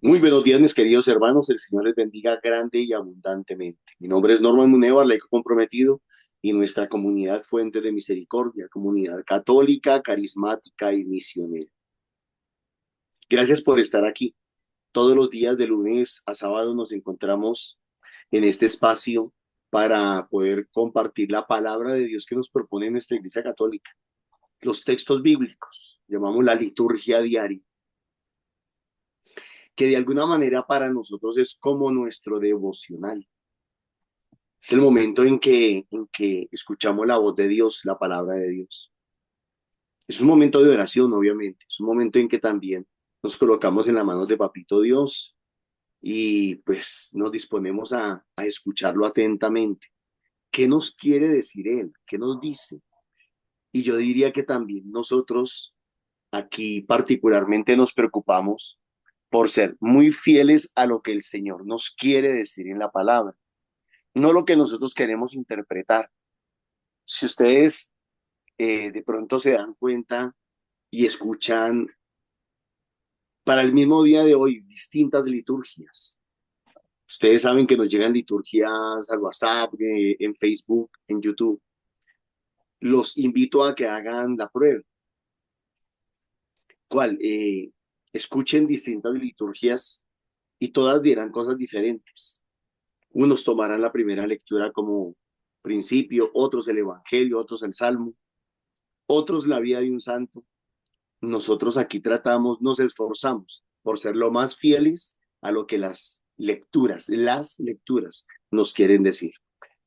Muy buenos días, mis queridos hermanos. El Señor les bendiga grande y abundantemente. Mi nombre es Norman Munevar, laico comprometido, y nuestra comunidad Fuente de Misericordia, comunidad católica, carismática y misionera. Gracias por estar aquí. Todos los días de lunes a sábado nos encontramos en este espacio para poder compartir la palabra de Dios que nos propone nuestra Iglesia Católica. Los textos bíblicos, llamamos la liturgia diaria, que de alguna manera para nosotros es como nuestro devocional. Es el momento en que escuchamos la voz de Dios, la palabra de Dios. Es un momento de oración, obviamente. Es un momento en que también nos colocamos en las manos de Papito Dios y pues nos disponemos a escucharlo atentamente. ¿Qué nos quiere decir Él? ¿Qué nos dice? Y yo diría que también nosotros aquí particularmente nos preocupamos por ser muy fieles a lo que el Señor nos quiere decir en la palabra, no lo que nosotros queremos interpretar. Si ustedes de pronto se dan cuenta y escuchan para el mismo día de hoy distintas liturgias. Ustedes saben que nos llegan liturgias al WhatsApp, en Facebook, en YouTube. Los invito a que hagan la prueba. ¿Cuál? Escuchen distintas liturgias y todas dirán cosas diferentes. Unos tomarán la primera lectura como principio, otros el Evangelio, otros el Salmo, otros la vida de un santo. Nosotros aquí tratamos, nos esforzamos por ser lo más fieles a lo que las lecturas nos quieren decir.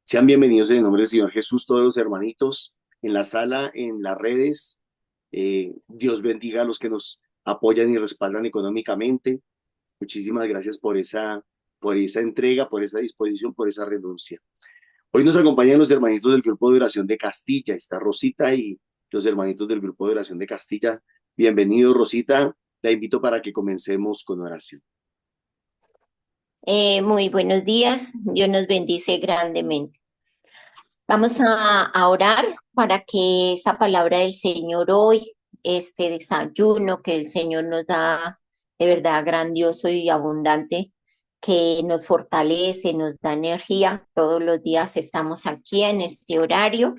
Sean bienvenidos en el nombre del Señor Jesús, todos los hermanitos, en la sala, en las redes. Dios bendiga a los que nos apoyan y respaldan económicamente. Muchísimas gracias por esa entrega, por esa disposición, por esa renuncia. Hoy nos acompañan los hermanitos del grupo de oración de Castilla. Está Rosita y los hermanitos del grupo de oración de Castilla. Bienvenido, Rosita. La invito para que comencemos con oración. Muy buenos días, Dios nos bendice grandemente. Vamos a orar para que esta palabra del Señor hoy, este desayuno que el Señor nos da de verdad grandioso y abundante, que nos fortalece, nos da energía. Todos los días estamos aquí en este horario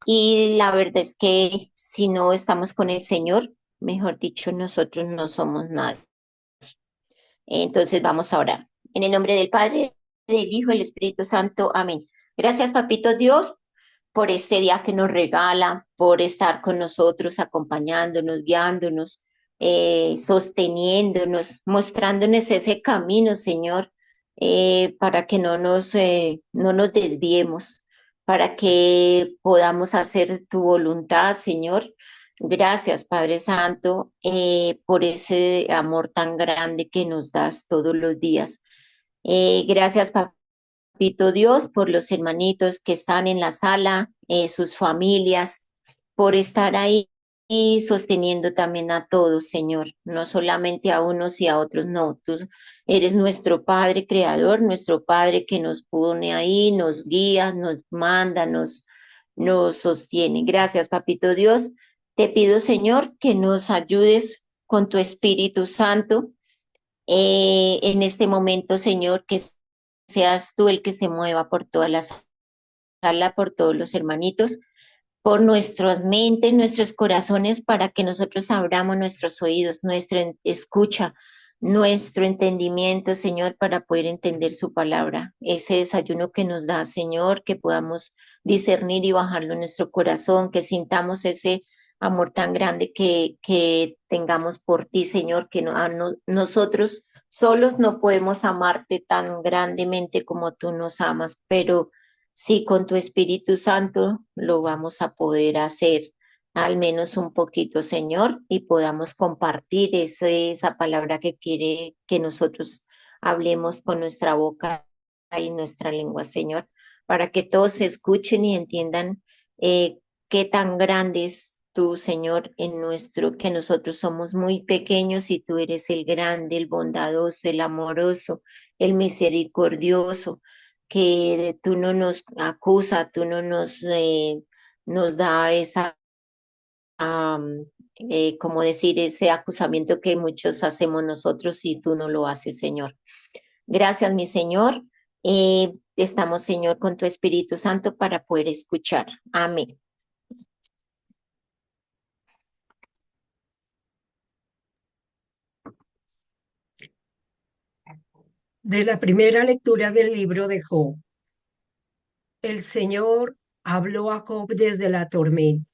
y la verdad es que si no estamos con el Señor, mejor dicho, nosotros no somos nada. Entonces vamos a orar. En el nombre del Padre, del Hijo y del Espíritu Santo. Amén. Gracias, Papito Dios, por este día que nos regala, por estar con nosotros, acompañándonos, guiándonos, sosteniéndonos, mostrándonos ese camino, Señor, para que no nos desviemos, para que podamos hacer tu voluntad, Señor. Gracias, Padre Santo, por ese amor tan grande que nos das todos los días. Gracias, Papito Dios, por los hermanitos que están en la sala, sus familias, por estar ahí y sosteniendo también a todos, Señor, no solamente a unos y a otros, no, tú eres nuestro Padre Creador, nuestro Padre que nos pone ahí, nos guía, nos manda, nos sostiene. Gracias, Papito Dios. Te pido, Señor, que nos ayudes con tu Espíritu Santo en este momento, Señor, que seas tú el que se mueva por toda la sala, por todos los hermanitos, por nuestras mentes, nuestros corazones, para que nosotros abramos nuestros oídos, nuestra escucha, nuestro entendimiento, Señor, para poder entender su palabra. Ese desayuno que nos da, Señor, que podamos discernir y bajarlo en nuestro corazón, que sintamos ese amor tan grande que tengamos por ti, Señor, que nosotros solos no podemos amarte tan grandemente como tú nos amas, pero sí, con tu Espíritu Santo lo vamos a poder hacer, al menos un poquito, Señor, y podamos compartir esa palabra que quiere que nosotros hablemos con nuestra boca y nuestra lengua, Señor, para que todos escuchen y entiendan qué tan grande es tú, Señor, en nuestro, que nosotros somos muy pequeños y tú eres el grande, el bondadoso, el amoroso, el misericordioso, que tú no nos acusa, tú no nos da esa como decir, ese acusamiento que muchos hacemos nosotros y tú no lo haces, Señor. Gracias, mi Señor. Estamos, Señor, con tu Espíritu Santo para poder escuchar. Amén. De la primera lectura del libro de Job. El Señor habló a Job desde la tormenta.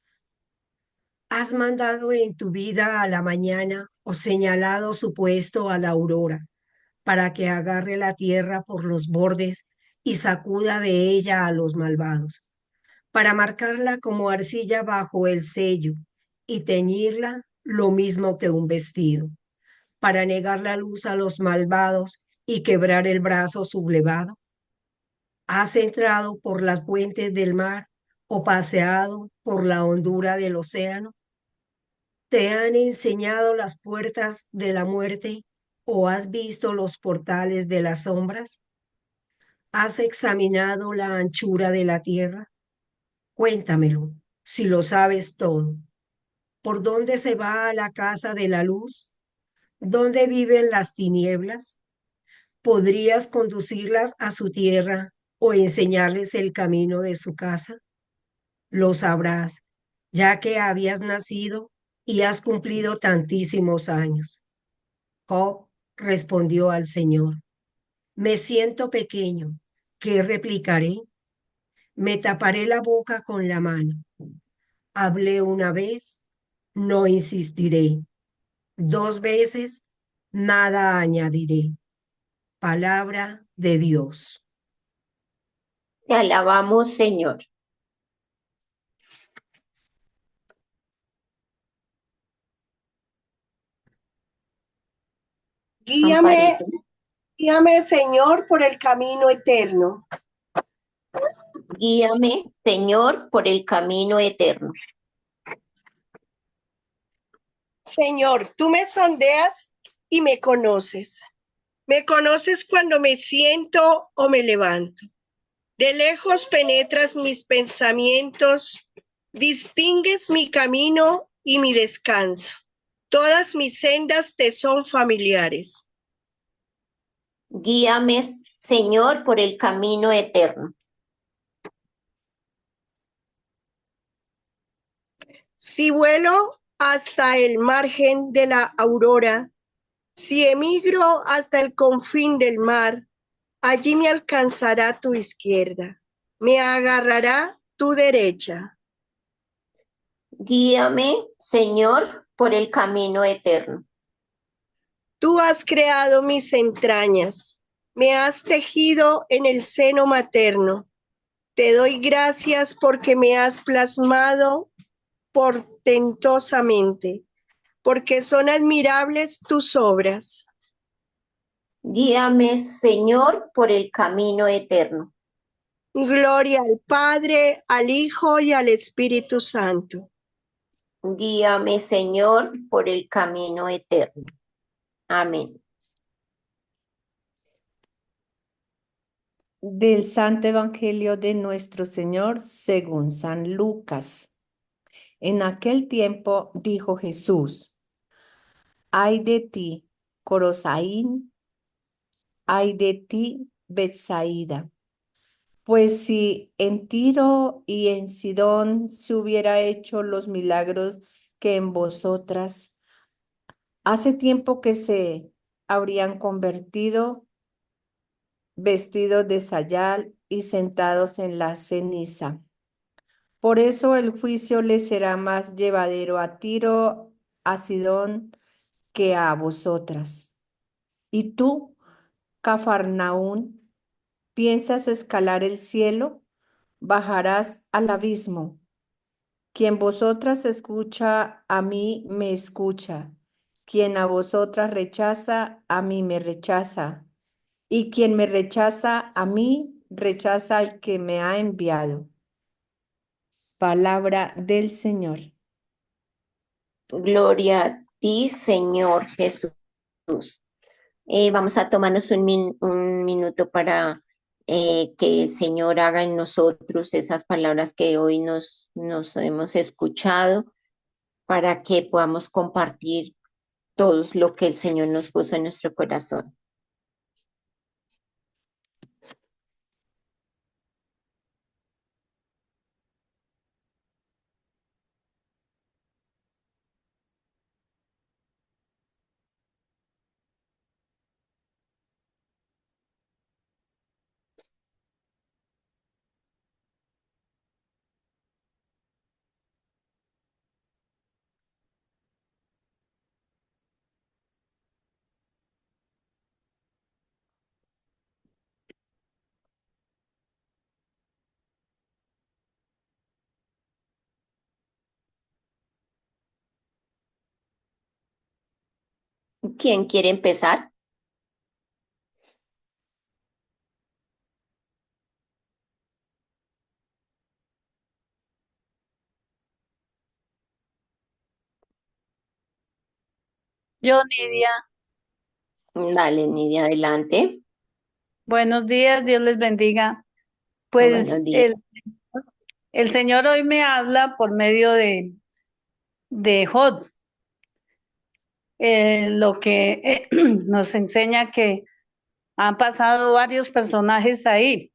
¿Has mandado en tu vida a la mañana o señalado su puesto a la aurora para que agarre la tierra por los bordes y sacuda de ella a los malvados, para marcarla como arcilla bajo el sello y teñirla lo mismo que un vestido, para negar la luz a los malvados y quebrar el brazo sublevado? ¿Has entrado por las fuentes del mar o paseado por la hondura del océano? ¿Te han enseñado las puertas de la muerte o has visto los portales de las sombras? ¿Has examinado la anchura de la tierra? Cuéntamelo, si lo sabes todo. ¿Por dónde se va a la casa de la luz? ¿Dónde viven las tinieblas? ¿Podrías conducirlas a su tierra o enseñarles el camino de su casa? Lo sabrás, ya que habías nacido y has cumplido tantísimos años. Job respondió al Señor: me siento pequeño, ¿qué replicaré? Me taparé la boca con la mano. Hablé una vez, no insistiré. 2 veces, nada añadiré. Palabra de Dios. Te alabamos, Señor. Guíame, Amparito. guíame, Señor, por el camino eterno. Guíame, Señor, por el camino eterno. Señor, tú me sondeas y me conoces. Me conoces cuando me siento o me levanto. De lejos penetras mis pensamientos, distingues mi camino y mi descanso. Todas mis sendas te son familiares. Guíame, Señor, por el camino eterno. Si vuelo hasta el margen de la aurora, si emigro hasta el confín del mar, allí me alcanzará tu izquierda, me agarrará tu derecha. Guíame, Señor, por el camino eterno. Tú has creado mis entrañas, me has tejido en el seno materno. Te doy gracias porque me has plasmado portentosamente, porque son admirables tus obras. Guíame, Señor, por el camino eterno. Gloria al Padre, al Hijo y al Espíritu Santo. Guíame, Señor, por el camino eterno. Amén. Del Santo Evangelio de nuestro Señor según San Lucas. En aquel tiempo dijo Jesús: ay de ti, Corosaín, ay de ti, Betsaída. Pues si en Tiro y en Sidón se hubiera hecho los milagros que en vosotras, hace tiempo que se habrían convertido vestidos de sayal y sentados en la ceniza. Por eso el juicio les será más llevadero a Tiro, a Sidón, que a vosotras. ¿Y tú, Cafarnaún, piensas escalar el cielo? Bajarás al abismo. Quien vosotras escucha, a mí me escucha. Quien a vosotras rechaza, a mí me rechaza. Y quien me rechaza, a mí rechaza al que me ha enviado. Palabra del Señor. Gloria a ti, Señor Jesús. Vamos a tomarnos un minuto para que el Señor haga en nosotros esas palabras que hoy nos hemos escuchado, para que podamos compartir todo lo que el Señor nos puso en nuestro corazón. ¿Quién quiere empezar? Yo, Nidia, Dale, Nidia, adelante. buenos días, Dios les bendiga. Buenos Pues días. el Señor hoy me habla por medio de Job, lo que nos enseña que han pasado varios personajes ahí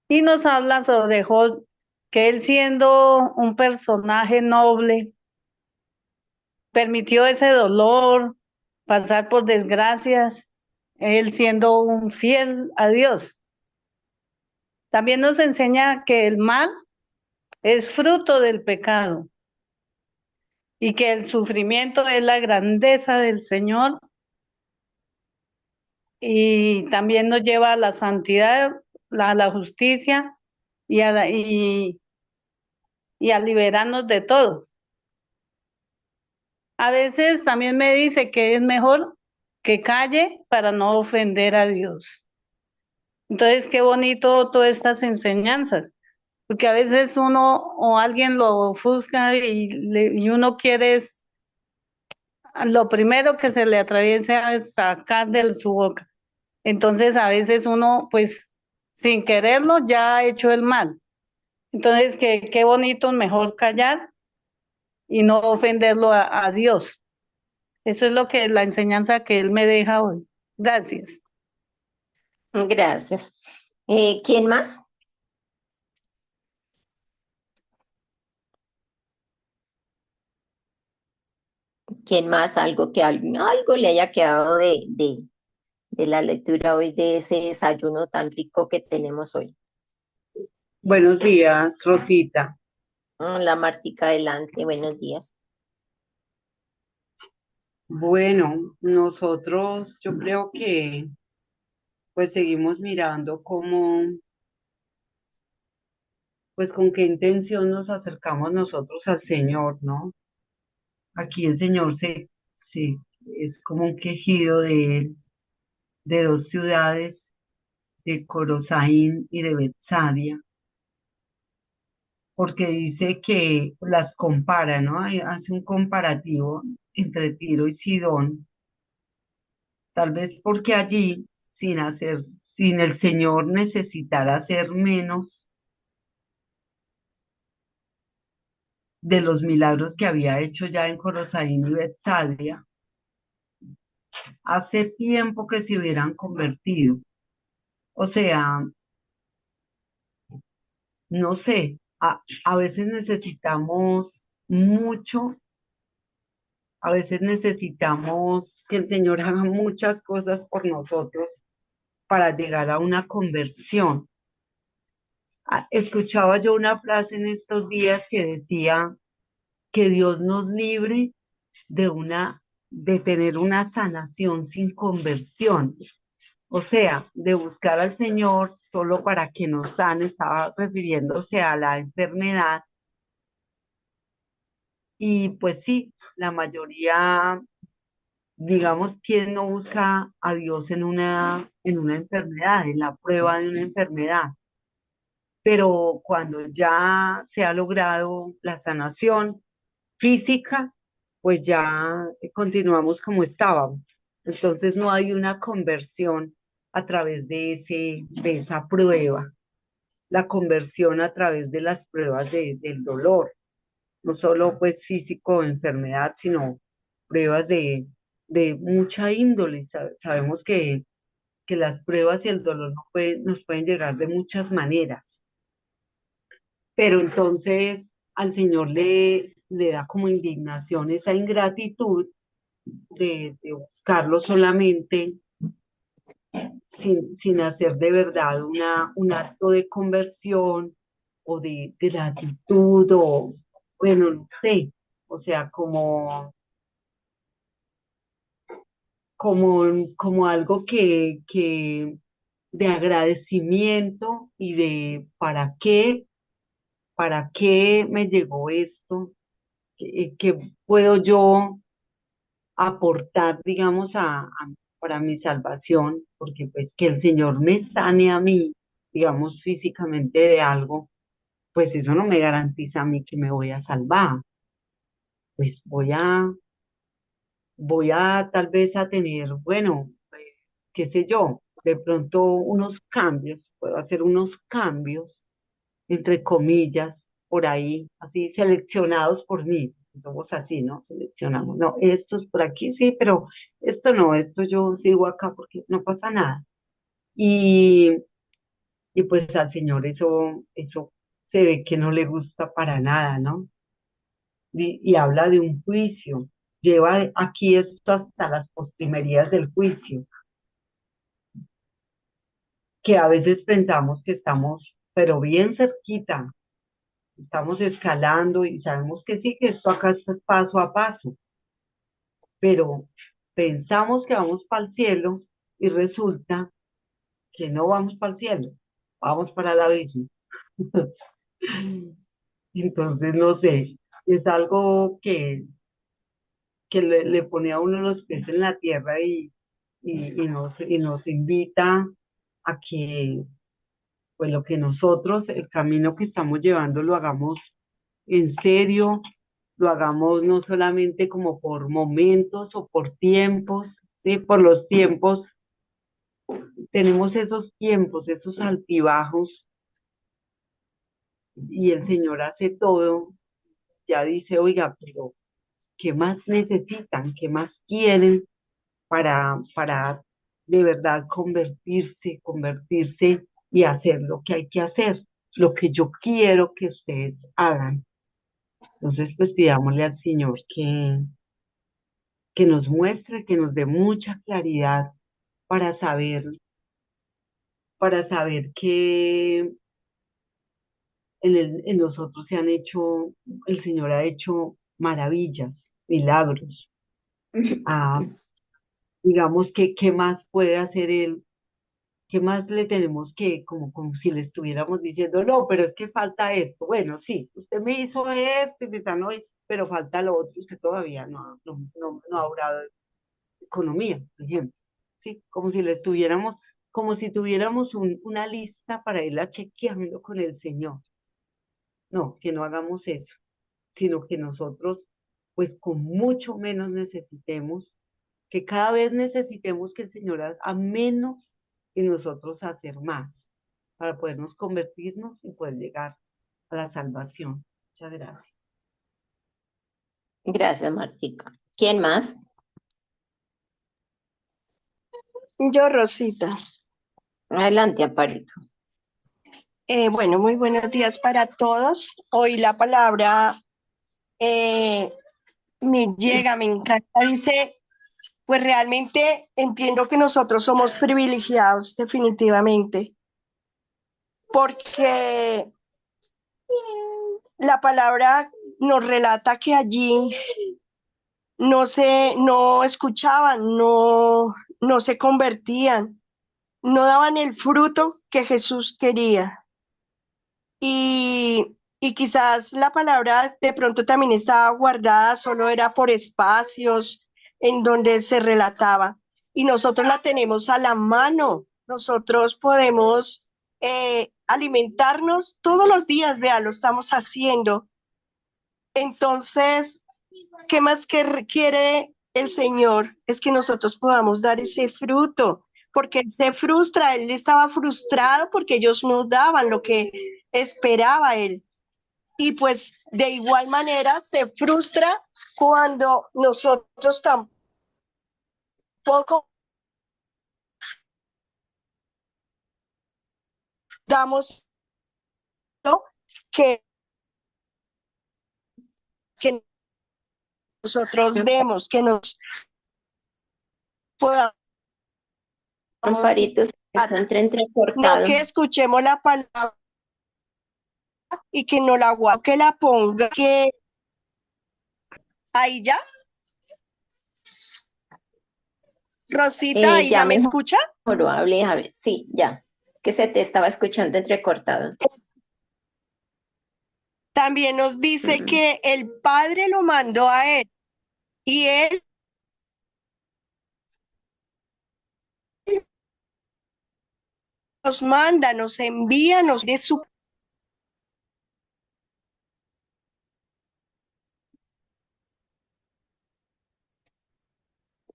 y nos habla sobre Job, que él siendo un personaje noble, permitió ese dolor, pasar por desgracias, él siendo un fiel a Dios. También nos enseña que el mal es fruto del pecado y que el sufrimiento es la grandeza del Señor y también nos lleva a la santidad, a la justicia y a liberarnos de todo. A veces también me dice que es mejor que calle para no ofender a Dios. Entonces, qué bonito todas estas enseñanzas, porque a veces uno o alguien lo ofusca y uno quiere lo primero que se le atraviesa es sacar de su boca. Entonces, a veces uno, pues, sin quererlo, ya ha hecho el mal. Entonces, qué bonito, mejor callar y no ofenderlo a Dios. Eso es lo que la enseñanza que él me deja hoy. Gracias. Gracias. ¿Quién más? ¿Quién más? Algo que algo le haya quedado de la lectura hoy de ese desayuno tan rico que tenemos hoy. Buenos días, Rosita. La Martica, adelante. Buenos días. Bueno, nosotros yo creo que pues seguimos mirando cómo, pues con qué intención nos acercamos nosotros al Señor, ¿no? Aquí el Señor es como un quejido de él, de dos ciudades, de Corosaín y de Betsadia, porque dice que las compara, ¿no? Hace un comparativo entre Tiro y Sidón. Tal vez porque allí, sin el Señor necesitar hacer menos de los milagros que había hecho ya en Corosaín y Betsadia, hace tiempo que se hubieran convertido. O sea, no sé, a veces necesitamos mucho, a veces necesitamos que el Señor haga muchas cosas por nosotros para llegar a una conversión. Escuchaba yo una frase en estos días que decía que Dios nos libre de tener una sanación sin conversión. O sea, de buscar al Señor solo para que nos sane, estaba refiriéndose a la enfermedad. Y pues sí, la mayoría, digamos, ¿quién no busca a Dios en una enfermedad, en la prueba de una enfermedad? Pero cuando ya se ha logrado la sanación física, pues ya continuamos como estábamos. Entonces no hay una conversión a través de esa prueba, la conversión a través de las pruebas del dolor, no solo pues físico, enfermedad, sino pruebas de mucha índole. Sabemos que las pruebas y el dolor nos pueden llegar de muchas maneras, pero entonces al Señor le da como indignación esa ingratitud de buscarlo solamente sin hacer de verdad un acto de conversión o de gratitud o, bueno, no sé, o sea, como algo que de agradecimiento y de para qué me llegó esto, qué puedo yo aportar, digamos, para mi salvación, porque pues que el Señor me sane a mí, digamos, físicamente de algo, pues eso no me garantiza a mí que me voy a salvar. Pues voy a tal vez a tener, bueno, qué sé yo, de pronto unos cambios, puedo hacer unos cambios, entre comillas, por ahí, así seleccionados por mí. Somos así, ¿no? Seleccionamos. No, estos por aquí sí, pero esto no, esto yo sigo acá porque no pasa nada. Y, y pues al Señor eso se ve que no le gusta para nada, ¿no? Y habla de un juicio. Lleva aquí esto hasta las postrimerías del juicio, que a veces pensamos que estamos, pero bien cerquita, estamos escalando y sabemos que sí, que esto acá es paso a paso, pero pensamos que vamos para el cielo y resulta que no vamos para el cielo, vamos para el abismo. Entonces, no sé, es algo que le pone a uno los pies en la tierra y nos invita a que, pues lo que nosotros, el camino que estamos llevando, lo hagamos en serio, lo hagamos no solamente como por momentos o por tiempos, ¿sí? Por los tiempos, tenemos esos tiempos, esos altibajos, y el Señor hace todo, ya dice, oiga, pero ¿qué más necesitan? ¿Qué más quieren para de verdad convertirse y hacer lo que hay que hacer, lo que yo quiero que ustedes hagan? Entonces, pues pidámosle al Señor que nos muestre, que nos dé mucha claridad para saber, para saber que en nosotros el Señor ha hecho maravillas, milagros. Ah, digamos que, ¿qué más puede hacer Él? ¿Qué más le tenemos que, como si le estuviéramos diciendo, no, pero es que falta esto? Bueno, sí, usted me hizo esto y me sanó, pero falta lo otro, usted todavía no ha obrado economía, por ejemplo, ¿sí? Como si le estuviéramos, como si tuviéramos una lista para irla chequeando con el Señor. No, que no hagamos eso, sino que nosotros, pues con mucho menos necesitemos, que cada vez necesitemos que el Señor haga menos y nosotros hacer más, para podernos convertirnos y poder llegar a la salvación. Muchas gracias. Gracias, Martica. ¿Quién más? Yo, Rosita. Adelante, Amparito. Bueno, muy buenos días para todos. Hoy la palabra me llega, me encanta. Dice, pues realmente entiendo que nosotros somos privilegiados definitivamente, porque la palabra nos relata que allí no escuchaban, no se convertían, no daban el fruto que Jesús quería. Y quizás la palabra de pronto también estaba guardada, solo era por espacios en donde se relataba. Y nosotros la tenemos a la mano. Nosotros podemos alimentarnos todos los días, vea, lo estamos haciendo. Entonces, ¿qué más que requiere el Señor? Es que nosotros podamos dar ese fruto, porque Él se frustra, Él estaba frustrado porque ellos no daban lo que esperaba Él. Y pues de igual manera se frustra cuando nosotros tampoco damos lo que nosotros demos, que nos podamos, Amparito, se está no entrecortado. que escuchemos la palabra y que no la guarde, que la ponga, que ahí ya, Rosita, ahí Ya ya me mejor escucha. hable, a ver, sí, ya, que se te estaba escuchando entrecortado. También nos dice que el Padre lo mandó a él y él nos manda, nos envía, nos de su.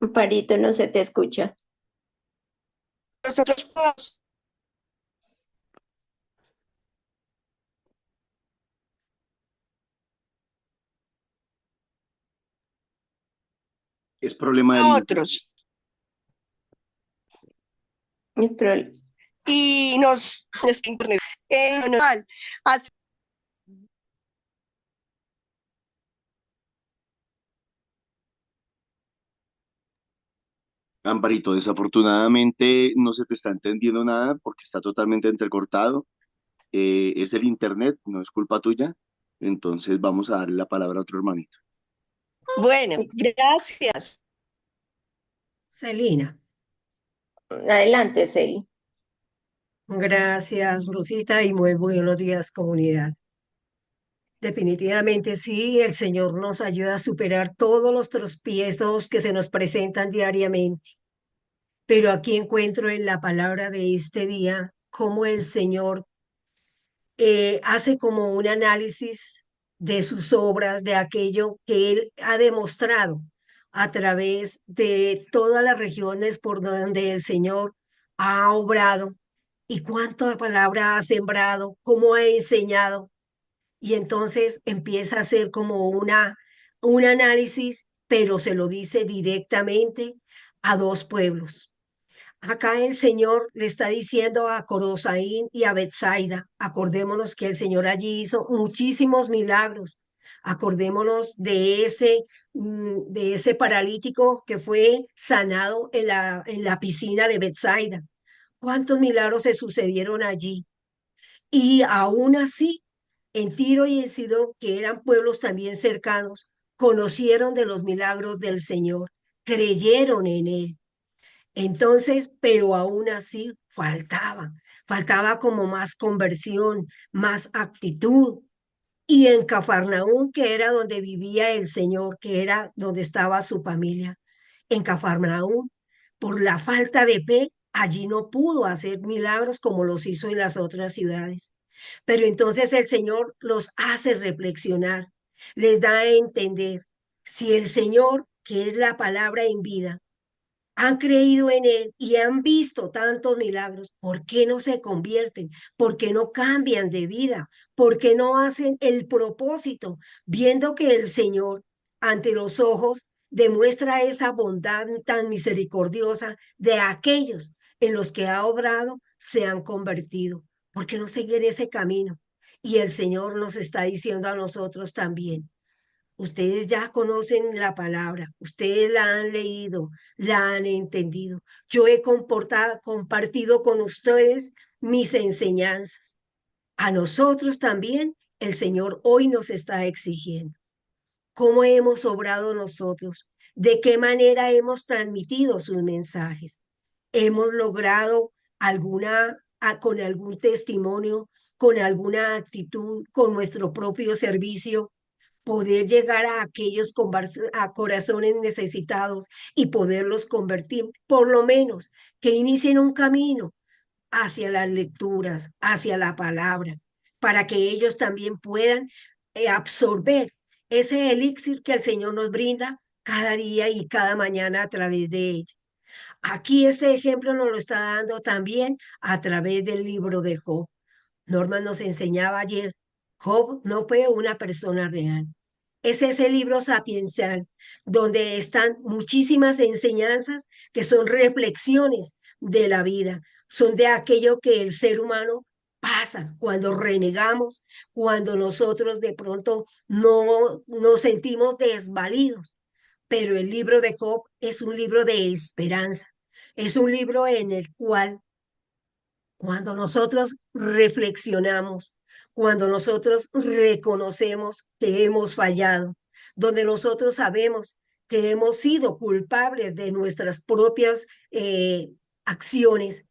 Amparito, no se te escucha. Nosotros podemos. Es problema del A internet. otros. Pero Y nos, es que internet, normal. Así Amparito, desafortunadamente no se te está entendiendo nada porque está totalmente entrecortado. Es el internet, no es culpa tuya. Entonces vamos a darle la palabra a otro hermanito. bueno, gracias. Celina. adelante, Celi. Gracias, Rosita, y muy buenos días, comunidad. Definitivamente sí, el Señor nos ayuda a superar todos los tropiezos que se nos presentan diariamente. Pero aquí encuentro en la palabra de este día cómo el Señor hace como un análisis de sus obras, de aquello que Él ha demostrado a través de todas las regiones por donde el Señor ha obrado y cuánta palabra ha sembrado, cómo ha enseñado. Y entonces empieza a hacer como un análisis, pero se lo dice directamente a dos pueblos. Acá el Señor le está diciendo a Corosaín y a Betsaida, acordémonos que el Señor allí hizo muchísimos milagros. Acordémonos de ese paralítico que fue sanado en la piscina de Betsaida. ¿Cuántos milagros se sucedieron allí? Y aún así, en Tiro y en Sidón, que eran pueblos también cercanos, conocieron de los milagros del Señor, creyeron en Él. Entonces, pero aún así faltaba como más conversión, más actitud. Y en Cafarnaúm, que era donde vivía el Señor, que era donde estaba su familia, en Cafarnaúm, por la falta de fe, allí no pudo hacer milagros como los hizo en las otras ciudades. Pero entonces el Señor los hace reflexionar, les da a entender, si el Señor, que es la palabra en vida, han creído en Él y han visto tantos milagros, ¿por qué no se convierten? ¿Por qué no cambian de vida? ¿Por qué no hacen el propósito? Viendo que el Señor ante los ojos demuestra esa bondad tan misericordiosa de aquellos en los que ha obrado, se han convertido. ¿Por qué no seguir ese camino? Y el Señor nos está diciendo a nosotros también, ustedes ya conocen la palabra, ustedes la han leído, la han entendido. Yo he compartido con ustedes mis enseñanzas. A nosotros también el Señor hoy nos está exigiendo. ¿Cómo hemos obrado nosotros? ¿De qué manera hemos transmitido sus mensajes? ¿Hemos logrado con algún testimonio, con alguna actitud, con nuestro propio servicio, poder llegar a aquellos a corazones necesitados y poderlos convertir, por lo menos que inicien un camino hacia las lecturas, hacia la palabra, para que ellos también puedan absorber ese elixir que el Señor nos brinda cada día y cada mañana a través de ella? Aquí este ejemplo nos lo está dando también a través del libro de Job. Norma nos enseñaba ayer Job no fue una persona real. Es ese libro sapiencial donde están muchísimas enseñanzas que son reflexiones de la vida, son de aquello que el ser humano pasa cuando renegamos, cuando nosotros de pronto no nos sentimos desvalidos. Pero el libro de Job es un libro de esperanza, es un libro en el cual cuando nosotros reflexionamos, cuando nosotros reconocemos que hemos fallado, donde nosotros sabemos que hemos sido culpables de nuestras propias acciones,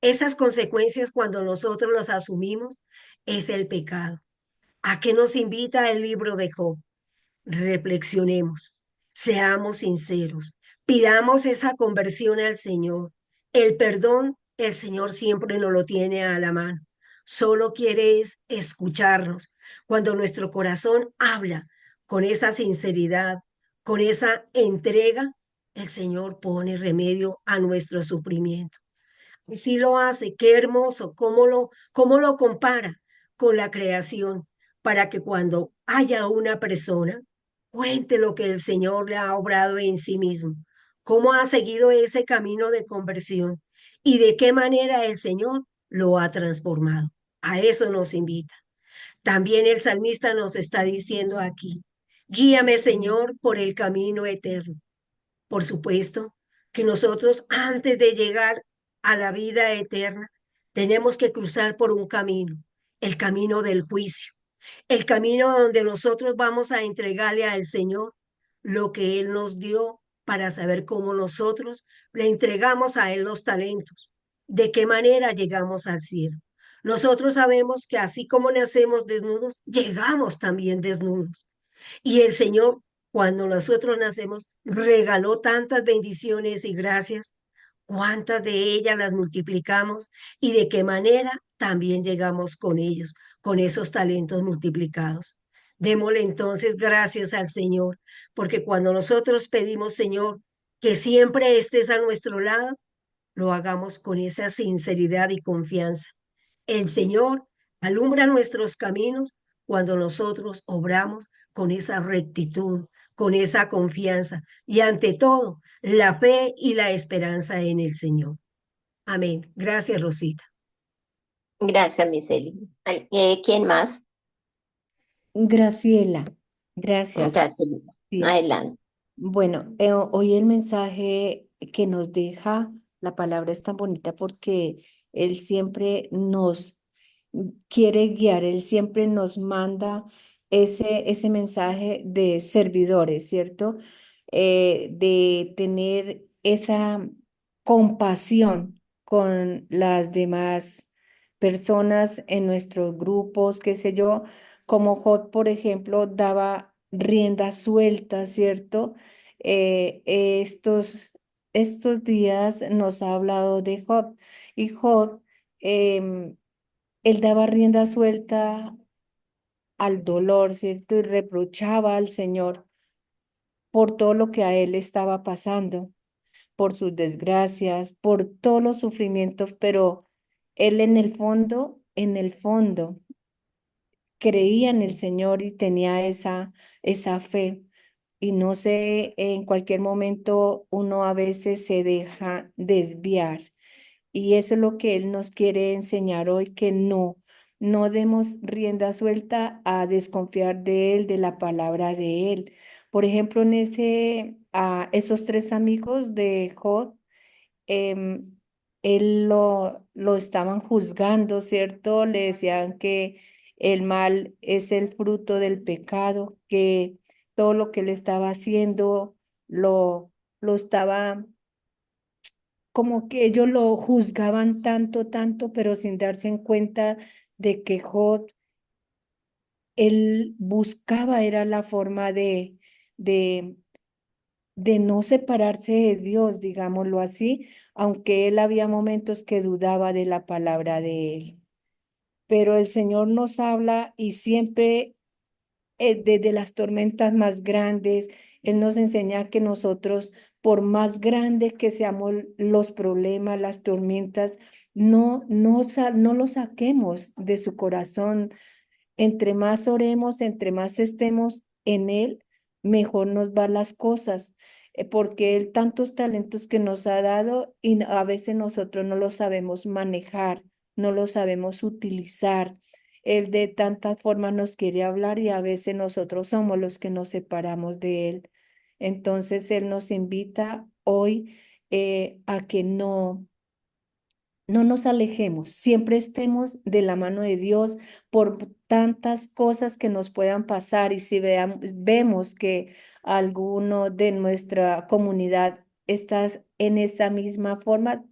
esas consecuencias cuando nosotros las asumimos es el pecado. ¿A qué nos invita el libro de Job? Reflexionemos, seamos sinceros, pidamos esa conversión al Señor. El perdón, el Señor siempre nos lo tiene a la mano. Solo quiere es escucharnos. Cuando nuestro corazón habla con esa sinceridad, con esa entrega, el Señor pone remedio a nuestro sufrimiento. Y si lo hace, qué hermoso, cómo lo compara con la creación, para que cuando haya una persona, cuente lo que el Señor le ha obrado en sí mismo, cómo ha seguido ese camino de conversión y de qué manera el Señor lo ha transformado. A eso nos invita. También el salmista nos está diciendo aquí, guíame, Señor, por el camino eterno. Por supuesto que nosotros antes de llegar a la vida eterna tenemos que cruzar por un camino, el camino del juicio, el camino donde nosotros vamos a entregarle al Señor lo que Él nos dio para saber cómo nosotros le entregamos a Él los talentos, de qué manera llegamos al cielo. Nosotros sabemos que así como nacemos desnudos, llegamos también desnudos. Y el Señor, cuando nosotros nacemos, regaló tantas bendiciones y gracias, cuántas de ellas las multiplicamos y de qué manera también llegamos con ellos, con esos talentos multiplicados. Démosle entonces gracias al Señor, porque cuando nosotros pedimos, Señor, que siempre estés a nuestro lado, lo hagamos con esa sinceridad y confianza. El Señor alumbra nuestros caminos cuando nosotros obramos con esa rectitud, con esa confianza y ante todo la fe y la esperanza en el Señor. Amén. Gracias, Rosita. Gracias, Miseli. ¿Quién más? Graciela, gracias. Gracias. Sí. Adelante. Bueno, hoy el mensaje que nos deja la palabra es tan bonita porque Él siempre nos quiere guiar, Él siempre nos manda ese mensaje de servidores, ¿cierto? De tener esa compasión con las demás personas en nuestros grupos, qué sé yo, como Job, por ejemplo, daba rienda suelta, ¿cierto? Estos días nos ha hablado de Job y Job, em, él daba rienda suelta al dolor, ¿cierto? Y reprochaba al Señor por todo lo que a él estaba pasando, por sus desgracias, por todos los sufrimientos, pero él en el fondo, creía en el Señor y tenía esa fe. Y no sé, en cualquier momento uno a veces se deja desviar. Y eso es lo que Él nos quiere enseñar hoy, que no demos rienda suelta a desconfiar de Él, de la palabra de Él. Por ejemplo, esos tres amigos de Job, em, él lo estaban juzgando, ¿cierto? Le decían que el mal es el fruto del pecado, que todo lo que él estaba haciendo lo estaba, como que ellos lo juzgaban tanto, tanto, pero sin darse en cuenta de que Job, él buscaba, era la forma de de no separarse de Dios, digámoslo así, aunque él había momentos que dudaba de la palabra de él. Pero el Señor nos habla y siempre desde las tormentas más grandes, Él nos enseña que nosotros, por más grandes que seamos los problemas, las tormentas, no lo saquemos de su corazón, Entre más oremos, entre más estemos en Él, mejor nos van las cosas, porque Él tantos talentos que nos ha dado y a veces nosotros no los sabemos manejar, no los sabemos utilizar. Él de tantas formas nos quiere hablar y a veces nosotros somos los que nos separamos de Él. Entonces Él nos invita hoy a que no nos alejemos, siempre estemos de la mano de Dios por tantas cosas que nos puedan pasar y si vemos que alguno de nuestra comunidad está en esa misma forma,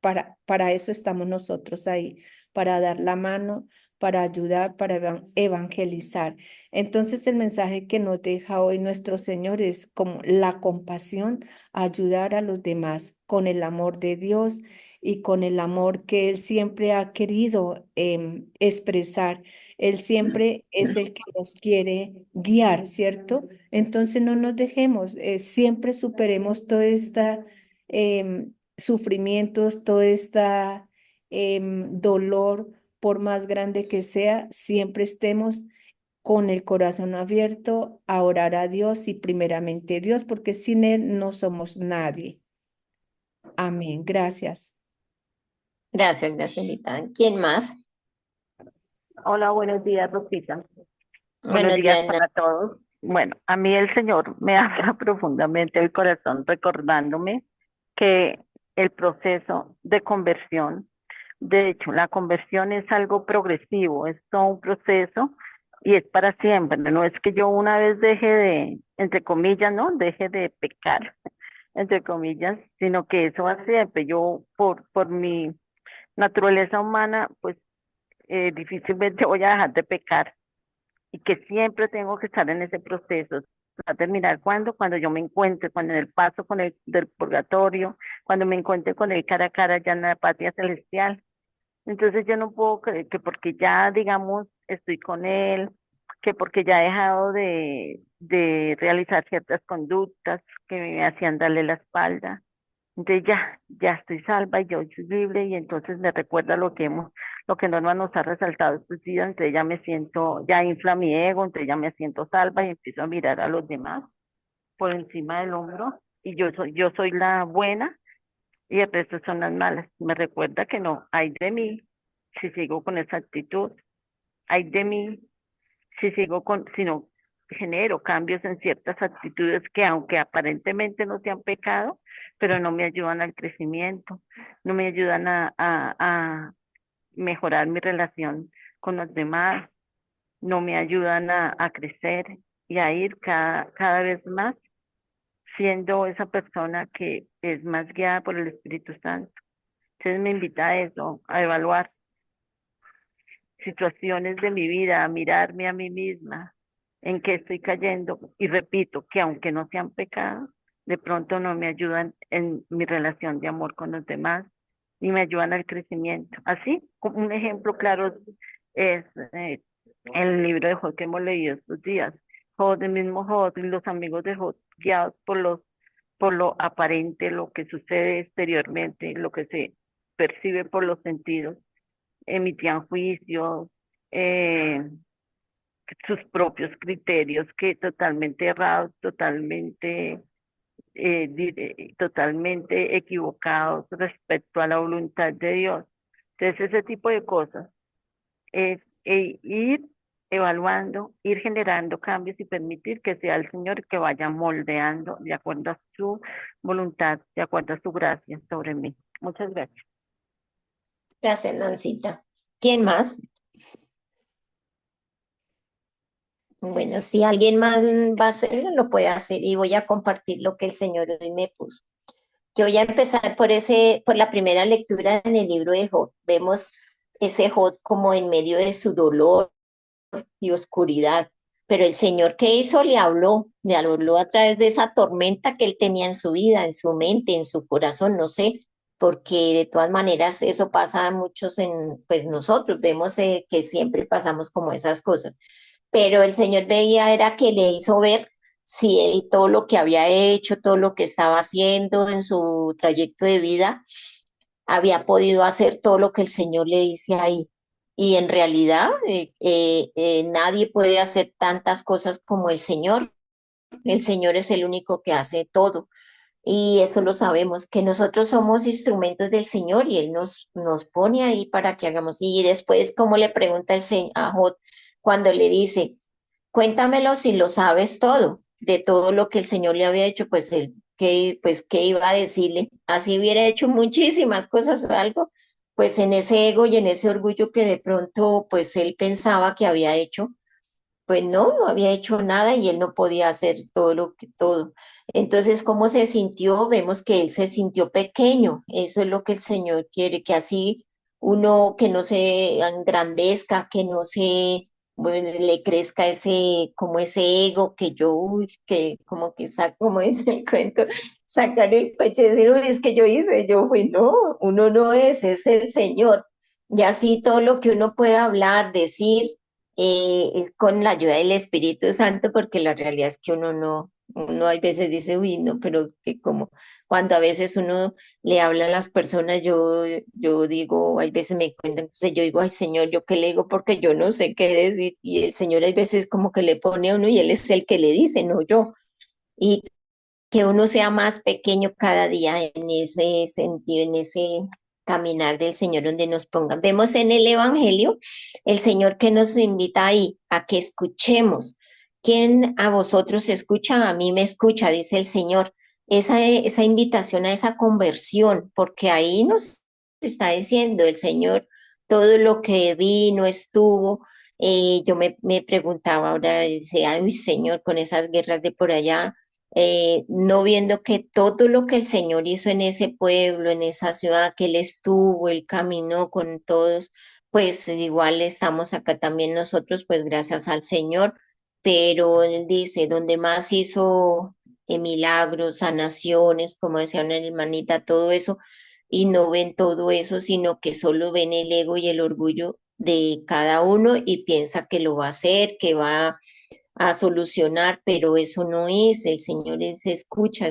para eso estamos nosotros ahí, para dar la mano, para ayudar, para evangelizar. Entonces el mensaje que nos deja hoy nuestro Señor es como la compasión, ayudar a los demás con el amor de Dios y con el amor que Él siempre ha querido expresar. Él siempre es el que nos quiere guiar, ¿cierto? Entonces no nos dejemos, siempre superemos toda esta sufrimientos, todo este dolor, por más grande que sea, siempre estemos con el corazón abierto a orar a Dios y primeramente Dios, porque sin Él no somos nadie. Amén. Gracias. Gracias, Gracielita. ¿Quién más? Hola, buenos días, Rosita. Buenos Buenos días días, para todos. Bueno, a mí el Señor me habla profundamente el corazón, recordándome que el proceso de conversión, de hecho, la conversión es algo progresivo, es todo un proceso y es para siempre. No es que yo una vez deje de, entre comillas, ¿no? Deje de pecar, entre comillas, sino que eso va siempre. Yo, por mi naturaleza humana, pues difícilmente voy a dejar de pecar y que siempre tengo que estar en ese proceso. Va a terminar cuando yo me encuentre, cuando en el paso con el del purgatorio, cuando me encuentre con el cara a cara ya en la patria celestial. Entonces yo no puedo creer que porque ya, digamos, estoy con él, que porque ya he dejado de realizar ciertas conductas que me hacían darle la espalda, entonces ya estoy salva y yo soy libre y entonces me recuerda lo que Norma nos ha resaltado estos días, entonces ya me siento, ya infla mi ego, entonces ya me siento salva y empiezo a mirar a los demás por encima del hombro y yo soy la buena y el resto son las malas. Me recuerda que no, hay de mí si sigo con esa actitud, hay de mí si no genero cambios en ciertas actitudes que aunque aparentemente no sean pecado, pero no me ayudan al crecimiento, no me ayudan a mejorar mi relación con los demás, no me ayudan a crecer y a ir cada vez más siendo esa persona que es más guiada por el Espíritu Santo. Entonces me invita a eso, a evaluar situaciones de mi vida, a mirarme a mí misma, en qué estoy cayendo. Y repito, que aunque no sean pecados, de pronto no me ayudan en mi relación de amor con los demás, ni me ayudan al crecimiento. Así, como un ejemplo claro es el libro de Job que hemos leído estos días. Job, el mismo Job y los amigos de Job, guiados por lo aparente, lo que sucede exteriormente, lo que se percibe por los sentidos, emitían juicios, eh, sus propios criterios que totalmente errados, totalmente equivocados respecto a la voluntad de Dios. Entonces ese tipo de cosas es ir evaluando, ir generando cambios y permitir que sea el Señor que vaya moldeando de acuerdo a su voluntad, de acuerdo a su gracia sobre mí. Muchas gracias. Gracias, Nancita. ¿Quién más? Bueno, si alguien más va a hacerlo, lo puede hacer y voy a compartir lo que el Señor hoy me puso. Yo voy a empezar por la primera lectura en el libro de Job. Vemos ese Job como en medio de su dolor y oscuridad, pero el Señor que hizo le habló a través de esa tormenta que él tenía en su vida, en su mente, en su corazón, no sé, porque de todas maneras eso pasa a muchos pues nosotros vemos que siempre pasamos como esas cosas, pero el Señor veía era que le hizo ver si él todo lo que había hecho, todo lo que estaba haciendo en su trayecto de vida, había podido hacer todo lo que el Señor le dice ahí. y en realidad nadie puede hacer tantas cosas como el Señor. El Señor es el único que hace todo. Y eso lo sabemos, que nosotros somos instrumentos del Señor y Él nos pone ahí para que hagamos. Y después, como le pregunta el Señor a Jod cuando le dice, cuéntamelo si lo sabes todo, de todo lo que el Señor le había hecho, pues él, ¿qué iba a decirle? Así hubiera hecho muchísimas cosas, algo, pues en ese ego y en ese orgullo que de pronto, pues él pensaba que había hecho, pues no había hecho nada y él no podía hacer todo. Entonces, ¿cómo se sintió? Vemos que él se sintió pequeño. Eso es lo que el Señor quiere, que así uno que no se engrandezca, que no se, bueno, le crezca como ese ego que yo, uy, que como que como dice el cuento, sacar el pecho y decir, uy, es que yo hice, yo fui, no, uno no es el Señor. Y así todo lo que uno pueda hablar, decir, es con la ayuda del Espíritu Santo, porque la realidad es que uno hay veces dice, uy, no, pero que como cuando a veces uno le habla a las personas, yo digo, hay veces me cuentan, entonces yo digo, ay Señor, ¿yo qué le digo? Porque yo no sé qué decir, y el Señor hay veces como que le pone a uno y Él es el que le dice, no yo, y que uno sea más pequeño cada día en ese sentido, en ese caminar del Señor donde nos pongan. Vemos en el Evangelio el Señor que nos invita ahí a que escuchemos. ¿Quién a vosotros escucha? A mí me escucha, dice el Señor. Esa invitación a esa conversión, porque ahí nos está diciendo el Señor todo lo que vino, estuvo. Yo me preguntaba ahora, dice, ay Señor, con esas guerras de por allá, no viendo que todo lo que el Señor hizo en ese pueblo, en esa ciudad, que Él estuvo, Él caminó con todos, pues igual estamos acá también nosotros, pues gracias al Señor, pero Él dice, donde más hizo milagros, sanaciones, como decía una hermanita, todo eso, y no ven todo eso, sino que solo ven el ego y el orgullo de cada uno y piensa que lo va a hacer, que va a solucionar, pero eso no es, el Señor es escucha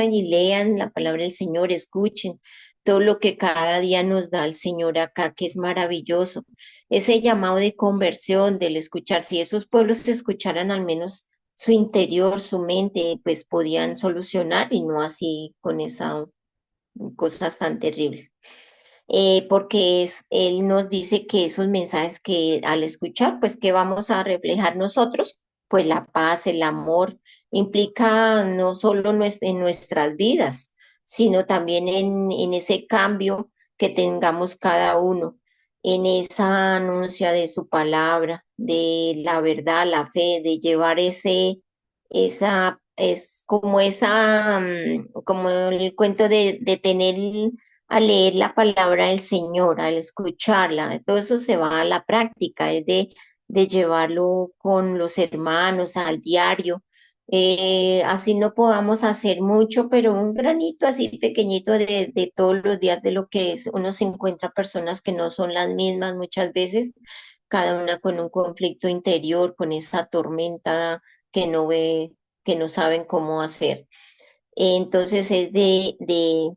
y lean la palabra del Señor, escuchen todo lo que cada día nos da el Señor acá, que es maravilloso. Ese llamado de conversión, del escuchar, si esos pueblos escucharan al menos su interior, su mente, pues podían solucionar y no así con esas cosas tan terribles. Porque Él nos dice que esos mensajes que al escuchar, pues que vamos a reflejar nosotros, pues la paz, el amor, implica no solo en nuestras vidas, sino también en ese cambio que tengamos cada uno, en esa anuncia de su palabra, de la verdad, la fe, de llevar es como como el cuento de tener a leer la palabra del Señor, al escucharla. Todo eso se va a la práctica, es de llevarlo con los hermanos al diario. Así no podamos hacer mucho, pero un granito así pequeñito de todos los días de lo que es. Uno se encuentra personas que no son las mismas muchas veces, cada una con un conflicto interior, con esa tormenta que no ve, que no saben cómo hacer. Entonces es de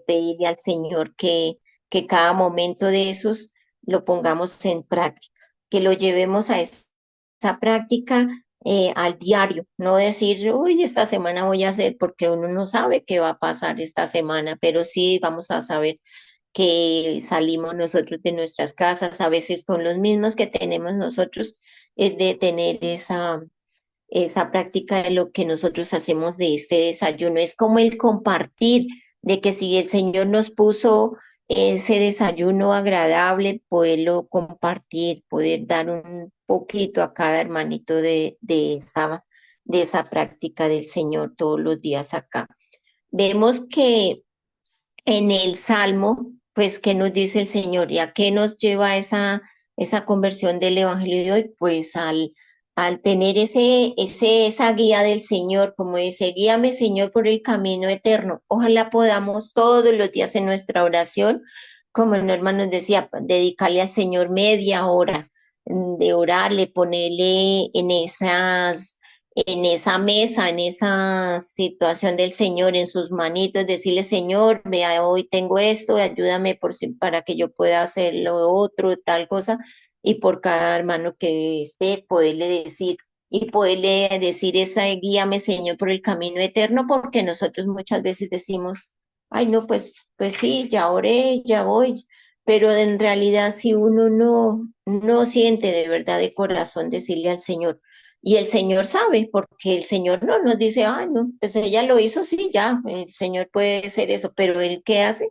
pedirle al Señor que cada momento de esos lo pongamos en práctica, que lo llevemos a esa práctica al diario, no decir, uy, esta semana voy a hacer, porque uno no sabe qué va a pasar esta semana, pero sí vamos a saber que salimos nosotros de nuestras casas, a veces con los mismos que tenemos nosotros, es de tener esa práctica de lo que nosotros hacemos de este desayuno. Es como el compartir de que si el Señor nos puso ese desayuno agradable, poderlo compartir, poder dar un poquito a cada hermanito de esa práctica del Señor todos los días acá. Vemos que en el Salmo, pues, ¿qué nos dice el Señor? ¿Y a qué nos lleva esa conversión del Evangelio de hoy? Pues al tener esa guía del Señor, como dice, guíame Señor por el camino eterno. Ojalá podamos todos los días en nuestra oración, como el hermano nos decía, dedicarle al Señor media hora de orarle, ponerle en en esa mesa, en esa situación del Señor, en sus manitos, decirle, Señor, vea, hoy tengo esto, ayúdame para que yo pueda hacer lo otro, tal cosa, y por cada hermano que esté, poderle decir, y poderle decir esa, guíame, Señor, por el camino eterno, porque nosotros muchas veces decimos, ay, no, pues sí, ya oré, ya voy, pero en realidad si uno no siente de verdad de corazón decirle al Señor, y el Señor sabe, porque el Señor no nos dice, ay, no, pues ella lo hizo, sí, ya, el Señor puede hacer eso, pero Él qué hace?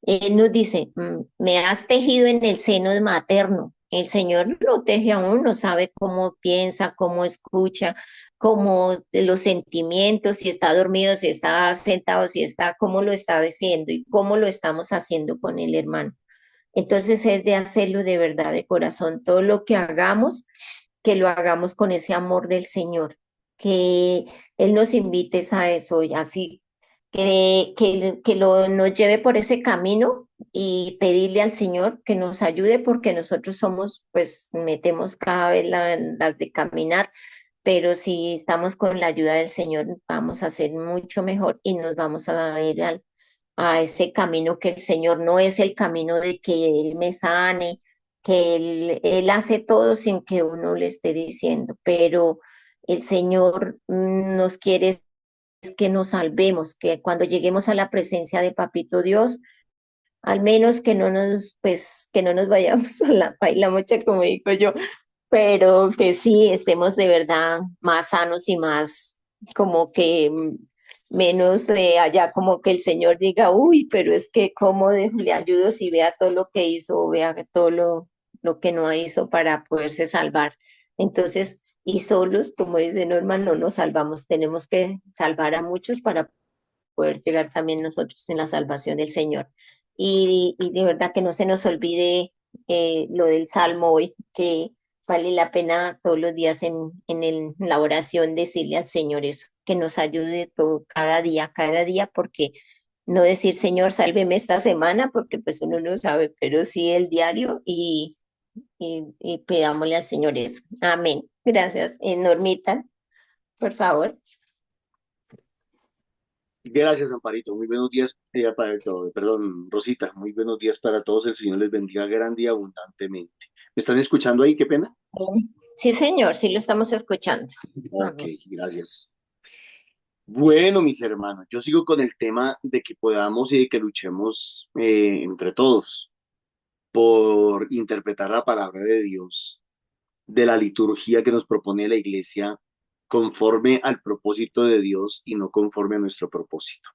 Él nos dice, me has tejido en el seno materno. El Señor lo teje a uno, sabe cómo piensa, cómo escucha, cómo los sentimientos, si está dormido, si está sentado, si está, cómo lo está diciendo y cómo lo estamos haciendo con el hermano. Entonces es de hacerlo de verdad, de corazón. Todo lo que hagamos, que lo hagamos con ese amor del Señor, que Él nos invite a eso, y así, nos lleve por ese camino y pedirle al Señor que nos ayude porque nosotros somos, pues metemos cada vez las de caminar, pero si estamos con la ayuda del Señor, vamos a hacer mucho mejor y nos vamos a ir a ese camino que el Señor no es el camino de que Él me sane, que Él hace todo sin que uno le esté diciendo, pero el Señor nos quiere es que nos salvemos, que cuando lleguemos a la presencia de Papito Dios, al menos que no nos vayamos a la paila mocha, como digo yo, pero que sí estemos de verdad más sanos y más como que menos allá como que el Señor diga, uy, pero es que cómo le ayudo si vea todo lo que hizo o vea todo lo que no hizo para poderse salvar. Entonces, y solos, como dice Norma, no nos salvamos, tenemos que salvar a muchos para poder llegar también nosotros en la salvación del Señor. Y de verdad que no se nos olvide lo del Salmo hoy, que vale la pena todos los días en la oración decirle al Señor eso, que nos ayude todo, cada día, porque no decir, Señor, sálveme esta semana, porque pues uno no sabe, pero sí el diario y pidámosle al Señor eso. Amén. Gracias. Normita, por favor. Gracias, Amparito. Muy buenos días para todo. Perdón, Rosita. Muy buenos días para todos. El Señor les bendiga grande y abundantemente. ¿Me están escuchando ahí? Qué pena. Sí, señor, sí lo estamos escuchando. Ok, Amén. gracias. Bueno, mis hermanos, yo sigo con el tema de que podamos y de que luchemos entre todos por interpretar la palabra de Dios, de la liturgia que nos propone la iglesia conforme al propósito de Dios y no conforme a nuestro propósito.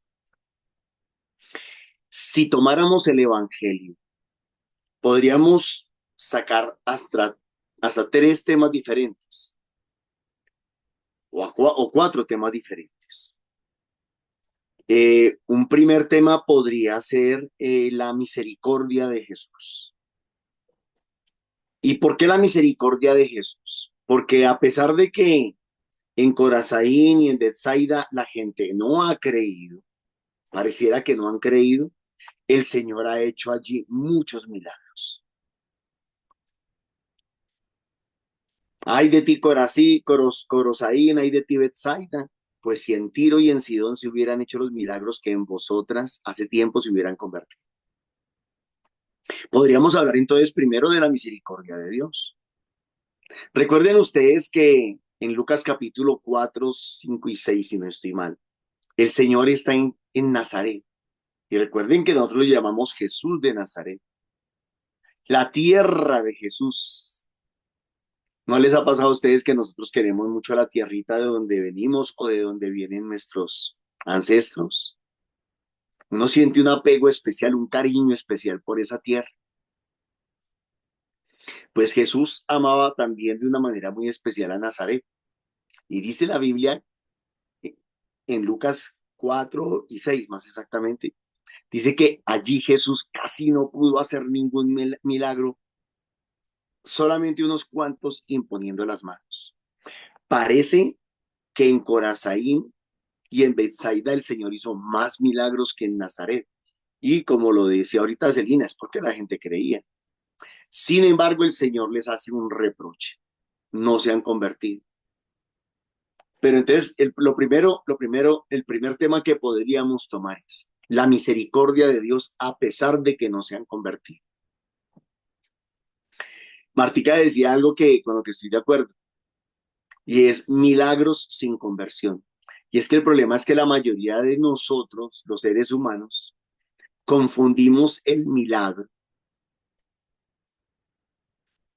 Si tomáramos el Evangelio, podríamos sacar hasta tres temas diferentes o cuatro temas diferentes. Un primer tema podría ser la misericordia de Jesús. ¿Y por qué la misericordia de Jesús? Porque a pesar de que en Corazaín y en Betsaida la gente no ha creído, pareciera que no han creído, el Señor ha hecho allí muchos milagros. Ay de ti Corazaín, ay de ti Betsaida, pues si en Tiro y en Sidón se hubieran hecho los milagros que en vosotras hace tiempo se hubieran convertido. Podríamos hablar entonces primero de la misericordia de Dios. Recuerden ustedes que en Lucas capítulo 4, 5 y 6, si no estoy mal, el Señor está en Nazaret. Y recuerden que nosotros lo llamamos Jesús de Nazaret, la tierra de Jesús. ¿No les ha pasado a ustedes que nosotros queremos mucho la tierrita de donde venimos o de donde vienen nuestros ancestros? Uno siente un apego especial, un cariño especial por esa tierra. Pues Jesús amaba también de una manera muy especial a Nazaret. Y dice la Biblia en Lucas 4 y 6 más exactamente, dice que allí Jesús casi no pudo hacer ningún milagro, solamente unos cuantos imponiendo las manos. Parece que en Corazaín y en Betsaida el Señor hizo más milagros que en Nazaret. Y como lo decía ahorita Celina, es porque la gente creía. Sin embargo, el Señor les hace un reproche. No se han convertido. Pero entonces, el primer tema que podríamos tomar es la misericordia de Dios a pesar de que no se han convertido. Martica decía algo que con lo que estoy de acuerdo, y es milagros sin conversión. Y es que el problema es que la mayoría de nosotros, los seres humanos, confundimos el milagro,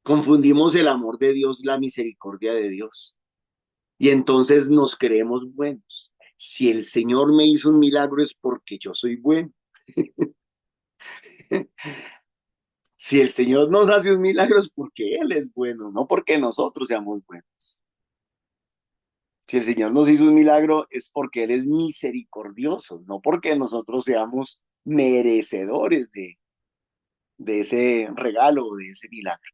confundimos el amor de Dios, la misericordia de Dios. Y entonces nos creemos buenos. Si el Señor me hizo un milagro es porque yo soy bueno. Si el Señor nos hace un milagro es porque Él es bueno, no porque nosotros seamos buenos. Si el Señor nos hizo un milagro es porque Él es misericordioso, no porque nosotros seamos merecedores de ese regalo o de ese milagro.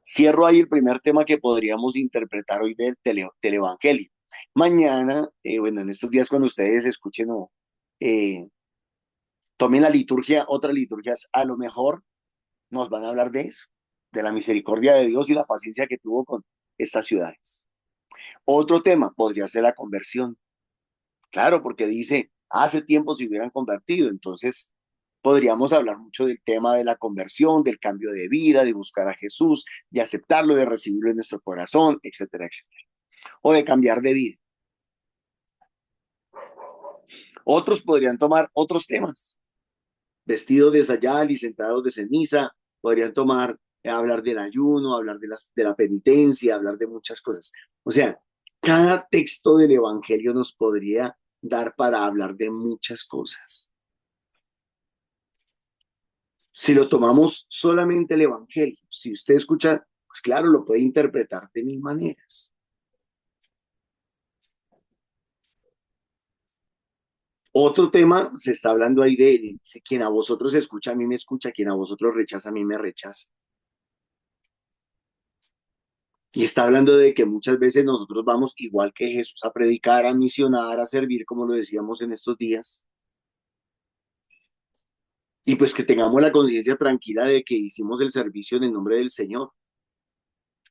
Cierro ahí el primer tema que podríamos interpretar hoy del Evangelio. Mañana, bueno, en estos días cuando ustedes escuchen o tomen la liturgia, otras liturgias, a lo mejor nos van a hablar de eso, de la misericordia de Dios y la paciencia que tuvo con estas ciudades. Otro tema podría ser la conversión. Claro, porque dice, hace tiempo se hubieran convertido, entonces podríamos hablar mucho del tema de la conversión, del cambio de vida, de buscar a Jesús, de aceptarlo, de recibirlo en nuestro corazón, etcétera, etcétera. O de cambiar de vida. Otros podrían tomar otros temas, vestidos de sayal y sentados de ceniza, podrían tomar, hablar del ayuno, hablar de la penitencia, hablar de muchas cosas. O sea, cada texto del Evangelio nos podría dar para hablar de muchas cosas. Si lo tomamos solamente el Evangelio, si usted escucha, pues claro, lo puede interpretar de mil maneras. Otro tema, se está hablando ahí de quien a vosotros escucha, a mí me escucha, quien a vosotros rechaza, a mí me rechaza. Y está hablando de que muchas veces nosotros vamos igual que Jesús a predicar, a misionar, a servir, como lo decíamos en estos días. Y pues que tengamos la conciencia tranquila de que hicimos el servicio en el nombre del Señor.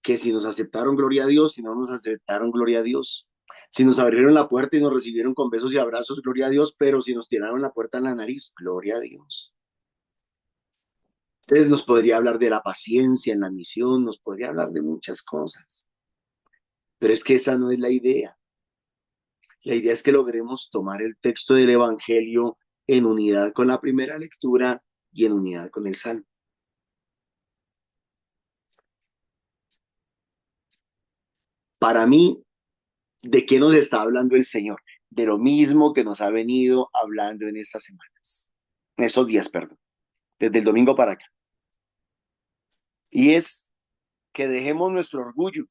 Que si nos aceptaron, gloria a Dios, si no nos aceptaron, gloria a Dios. Si nos abrieron la puerta y nos recibieron con besos y abrazos, gloria a Dios, pero si nos tiraron la puerta en la nariz, gloria a Dios. Entonces nos podría hablar de la paciencia en la misión, nos podría hablar de muchas cosas. Pero es que esa no es la idea. La idea es que logremos tomar el texto del Evangelio en unidad con la primera lectura y en unidad con el Salmo. Para mí, ¿de qué nos está hablando el Señor? De lo mismo que nos ha venido hablando en estas semanas, en estos días, perdón, desde el domingo para acá. Y es que dejemos nuestro orgullo.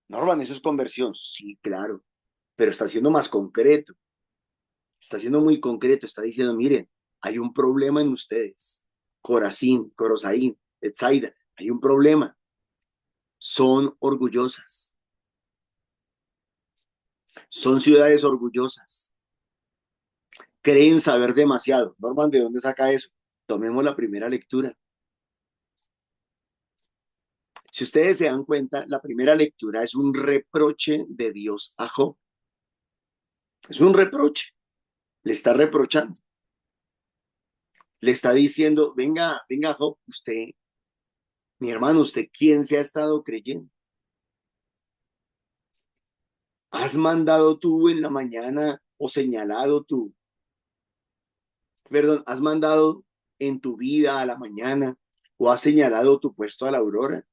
Norman, eso es conversión. Sí, claro, pero está siendo más concreto. Está siendo muy concreto. Está diciendo, miren, hay un problema en ustedes. Corazín, Corosaín, Etsaida, hay un problema. Son orgullosas. Son ciudades orgullosas. Creen saber demasiado. Norman, ¿de dónde saca eso? Tomemos la primera lectura. Si ustedes se dan cuenta, la primera lectura es un reproche de Dios a Job. Es un reproche. Le está reprochando. Le está diciendo, venga, venga Job, usted, mi hermano, usted, ¿quién se ha estado creyendo? ¿Has mandado tú en la mañana o señalado tú? Perdón, ¿has mandado en tu vida a la mañana o has señalado tu puesto a la aurora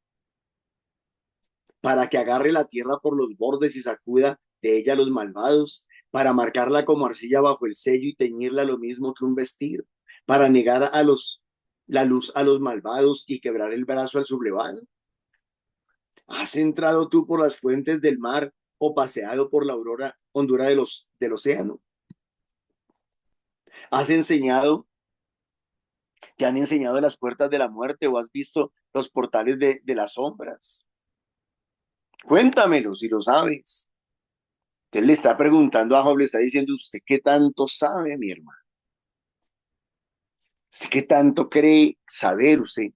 para que agarre la tierra por los bordes y sacuda de ella a los malvados, para marcarla como arcilla bajo el sello y teñirla lo mismo que un vestido, para negar la luz a los malvados y quebrar el brazo al sublevado? ¿Has entrado tú por las fuentes del mar o paseado por la aurora hondura del océano? ¿Has enseñado, te han enseñado las puertas de la muerte o has visto los portales de las sombras? Cuéntamelo si lo sabes. Él le está preguntando a Job, le está diciendo, ¿usted qué tanto sabe, mi hermano? ¿Usted qué tanto cree saber usted?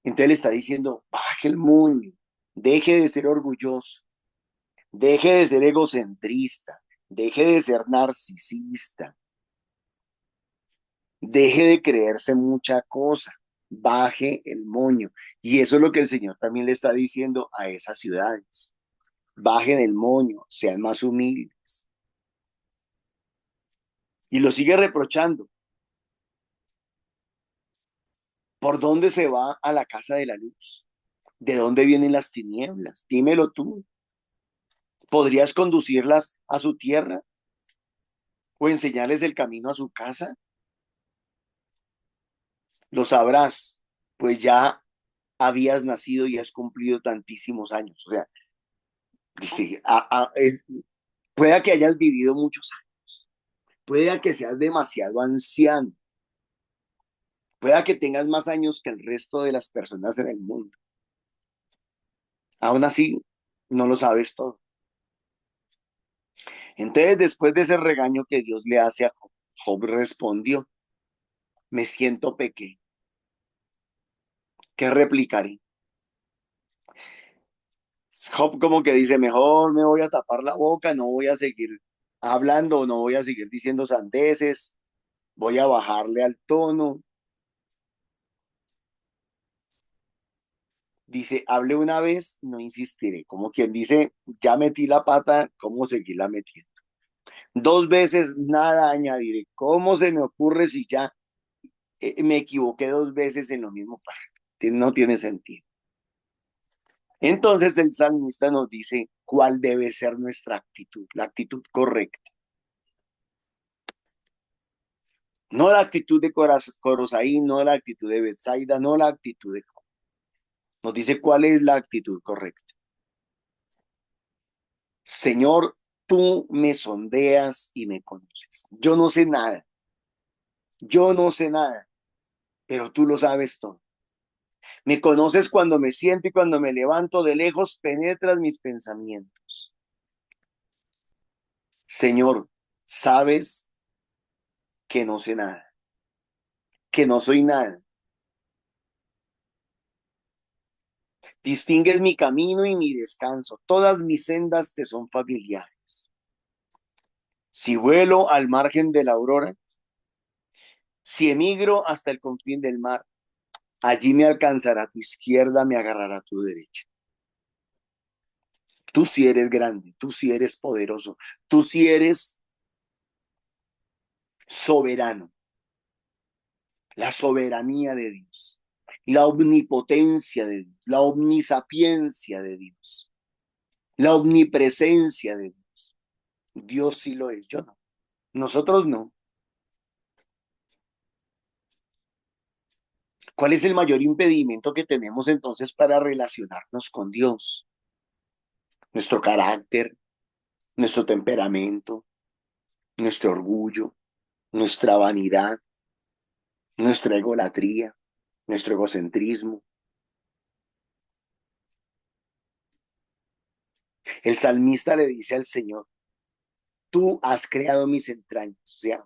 Entonces le está diciendo, baje el moño, Deje de ser orgulloso, deje de ser egocentrista, deje de ser narcisista, deje de creerse mucha cosa, baje el moño. Y eso es lo que el Señor también le está diciendo a esas ciudades. Bajen el moño, sean más humildes. Y lo sigue reprochando. ¿Por dónde se va a la casa de la luz? ¿De dónde vienen las tinieblas? Dímelo tú. ¿Podrías conducirlas a su tierra o enseñarles el camino a su casa? Lo sabrás, pues ya habías nacido y has cumplido tantísimos años. O sea, dice, pueda que hayas vivido muchos años, pueda que seas demasiado anciano, pueda que tengas más años que el resto de las personas en el mundo. Aún así, no lo sabes todo. Entonces, después de ese regaño que Dios le hace a Job, Job respondió, me siento pequeño. ¿Qué replicaré? Job como que dice, mejor me voy a tapar la boca, no voy a seguir hablando, no voy a seguir diciendo sandeces, voy a bajarle al tono. Dice, hable una vez, no insistiré. Como quien dice, ya metí la pata, ¿cómo seguirla metiendo? Dos veces, nada añadiré. ¿Cómo se me ocurre si ya me equivoqué dos veces en lo mismo? No tiene sentido. Entonces el salmista nos dice cuál debe ser nuestra actitud, la actitud correcta. No la actitud de Corosaí, no la actitud de Betsaida, no la actitud de Job. Nos dice cuál es la actitud correcta. Señor, tú me sondeas y me conoces. Yo no sé nada. Yo no sé nada, pero tú lo sabes todo. Me conoces cuando me siento y cuando me levanto de lejos, penetras mis pensamientos. Señor, sabes que no sé nada, que no soy nada. Distingues mi camino y mi descanso. Todas mis sendas te son familiares. Si vuelo al margen de la aurora, si emigro hasta el confín del mar, allí me alcanzará tu izquierda, me agarrará tu derecha. Tú sí eres grande, tú sí eres poderoso, tú sí eres soberano. La soberanía de Dios, la omnipotencia de Dios, la omnisapiencia de Dios, la omnipresencia de Dios. Dios sí lo es, yo no. Nosotros no. ¿Cuál es el mayor impedimento que tenemos entonces para relacionarnos con Dios? Nuestro carácter, nuestro temperamento, nuestro orgullo, nuestra vanidad, nuestra egolatría, nuestro egocentrismo. El salmista le dice al Señor, tú has creado mis entrañas, o sea,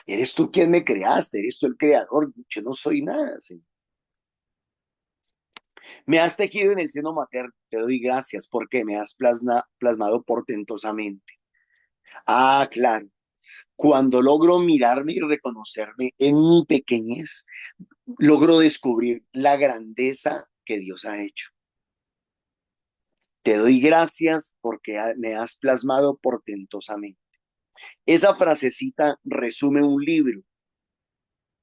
eres tú quien me creaste, eres tú el creador, yo no soy nada, Señor. Me has tejido en el seno materno, te doy gracias porque me has plasmado portentosamente. Ah, claro, cuando logro mirarme y reconocerme en mi pequeñez, logro descubrir la grandeza que Dios ha hecho. Te doy gracias porque me has plasmado portentosamente. Esa frasecita resume un libro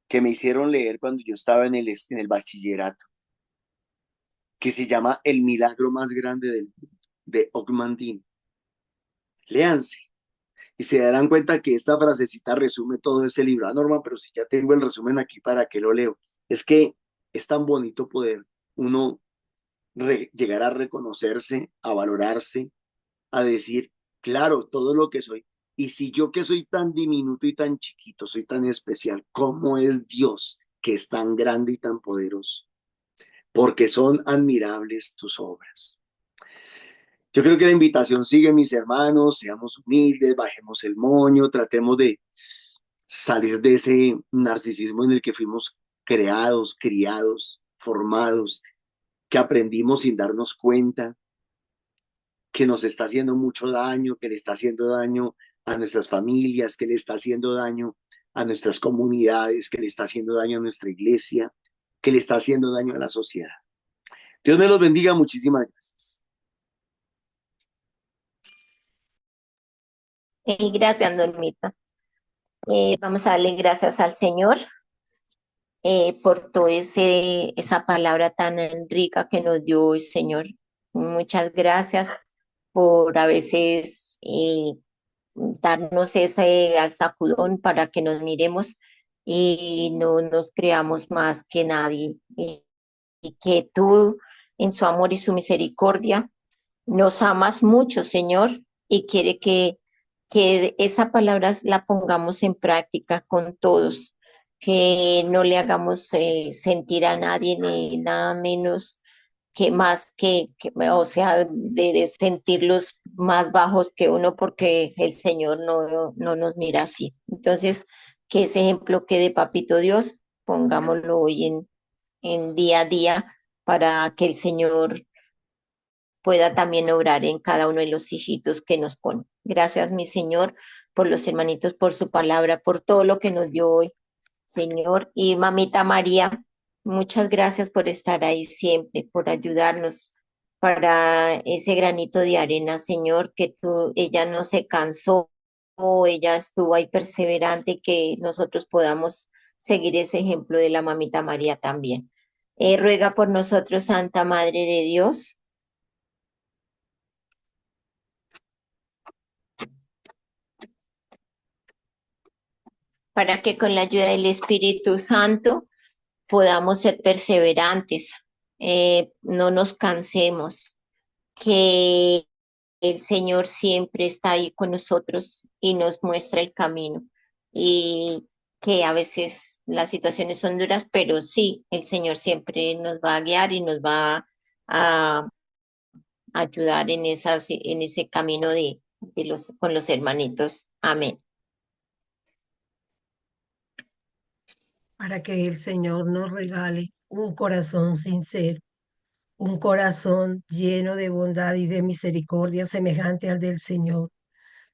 que me hicieron leer cuando yo estaba en el bachillerato, que se llama El milagro más grande del mundo, de Ogmandino. Léanse y se darán cuenta que esta frasecita resume todo ese libro. Ah, Norma, pero si ya tengo el resumen aquí, ¿para qué lo leo? Es que es tan bonito poder uno llegar a reconocerse, a valorarse, a decir, claro, todo lo que soy. Y si yo que soy tan diminuto y tan chiquito, soy tan especial, ¿cómo es Dios que es tan grande y tan poderoso? Porque son admirables tus obras. Yo creo que la invitación sigue, mis hermanos, seamos humildes, bajemos el moño, tratemos de salir de ese narcisismo en el que fuimos creados, criados, formados, que aprendimos sin darnos cuenta, que nos está haciendo mucho daño, que le está haciendo daño a nuestras familias, que le está haciendo daño a nuestras comunidades, que le está haciendo daño a nuestra iglesia, que le está haciendo daño a la sociedad. Dios me los bendiga, muchísimas gracias. Gracias, Normita. Vamos a darle gracias al Señor por toda esa palabra tan rica que nos dio hoy, Señor. Muchas gracias por a veces darnos ese al sacudón para que nos miremos y no nos creamos más que nadie. Y que tú, en su amor y su misericordia, nos amas mucho, Señor, y quiere que esa palabra la pongamos en práctica con todos, que no le hagamos sentir a nadie ni nada menos que más o sea, de sentirlos más bajos que uno porque el Señor no nos mira así. Entonces, que ese ejemplo quede, Papito Dios, pongámoslo hoy en día a día para que el Señor pueda también obrar en cada uno de los hijitos que nos pone. Gracias, mi Señor, por los hermanitos, por su palabra, por todo lo que nos dio hoy, Señor. Y mamita María, muchas gracias por estar ahí siempre, por ayudarnos para ese granito de arena, Señor, que ella no se cansó, ella estuvo ahí perseverante, que nosotros podamos seguir ese ejemplo de la mamita María también. Ruega por nosotros, Santa Madre de Dios, para que con la ayuda del Espíritu Santo podamos ser perseverantes, no nos cansemos, que el Señor siempre está ahí con nosotros y nos muestra el camino. Y que a veces las situaciones son duras, pero sí, el Señor siempre nos va a guiar y nos va a ayudar en ese camino con los hermanitos. Amén. Para que el Señor nos regale un corazón sincero, un corazón lleno de bondad y de misericordia semejante al del Señor,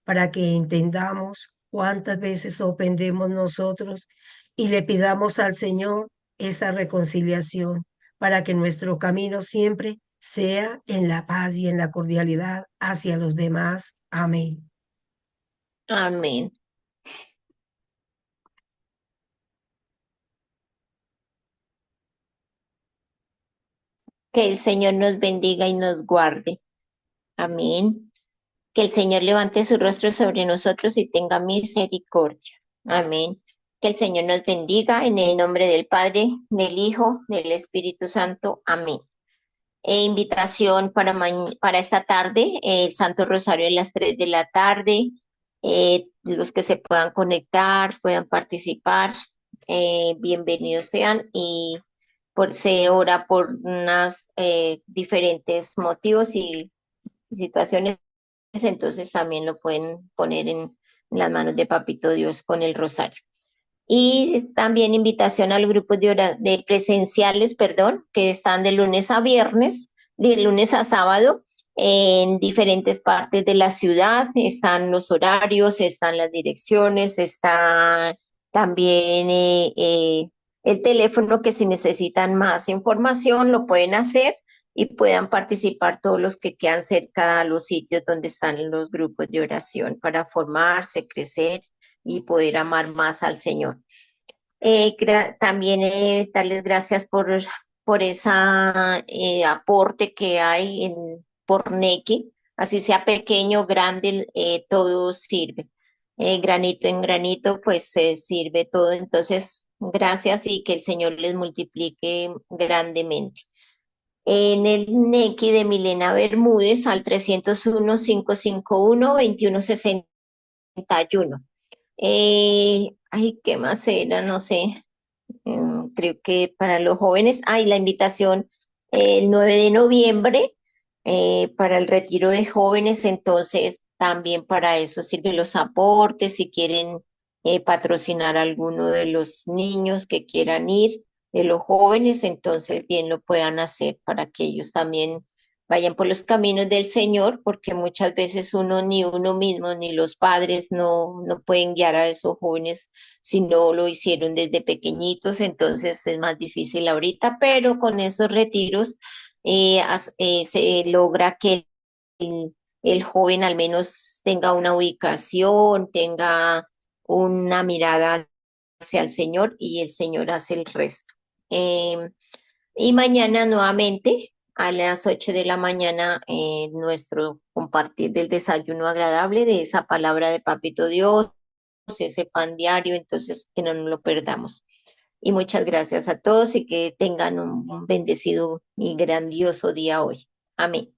para que entendamos cuántas veces ofendemos nosotros y le pidamos al Señor esa reconciliación, para que nuestro camino siempre sea en la paz y en la cordialidad hacia los demás. Amén. Amén. Que el Señor nos bendiga y nos guarde. Amén. Que el Señor levante su rostro sobre nosotros y tenga misericordia. Amén. Que el Señor nos bendiga en el nombre del Padre, del Hijo, del Espíritu Santo. Amén. Invitación para esta tarde, el Santo Rosario a las 3 de la tarde. Los que se puedan conectar, puedan participar, bienvenidos sean y se ora por unas diferentes motivos y situaciones, entonces también lo pueden poner en las manos de Papito Dios con el rosario. Y también invitación a los grupos de presenciales, perdón, que están de lunes a viernes, de lunes a sábado, en diferentes partes de la ciudad. Están los horarios, están las direcciones, está también el teléfono, que si necesitan más información lo pueden hacer y puedan participar todos los que quedan cerca a los sitios donde están los grupos de oración para formarse, crecer y poder amar más al Señor. También darles gracias por ese aporte que hay por Nequi, así sea pequeño, grande, todo sirve. Granito en granito, pues se sirve todo. Entonces, gracias y que el Señor les multiplique grandemente. En el Nequi de Milena Bermúdez al 301-551-2161. Ay, ¿qué más era? No sé. Creo que para los jóvenes, la invitación el 9 de noviembre para el retiro de jóvenes, entonces también para eso sirven los aportes, si quieren patrocinar a alguno de los niños que quieran ir, de los jóvenes, entonces bien lo puedan hacer para que ellos también vayan por los caminos del Señor, porque muchas veces ni uno mismo, ni los padres no pueden guiar a esos jóvenes si no lo hicieron desde pequeñitos, entonces es más difícil ahorita, pero con esos retiros se logra que el joven al menos tenga una ubicación, tenga una mirada hacia el Señor y el Señor hace el resto. Y mañana nuevamente a las 8 de la mañana nuestro compartir del desayuno agradable de esa palabra de Papito Dios, ese pan diario, entonces que no nos lo perdamos. Y muchas gracias a todos y que tengan un bendecido y grandioso día hoy. Amén.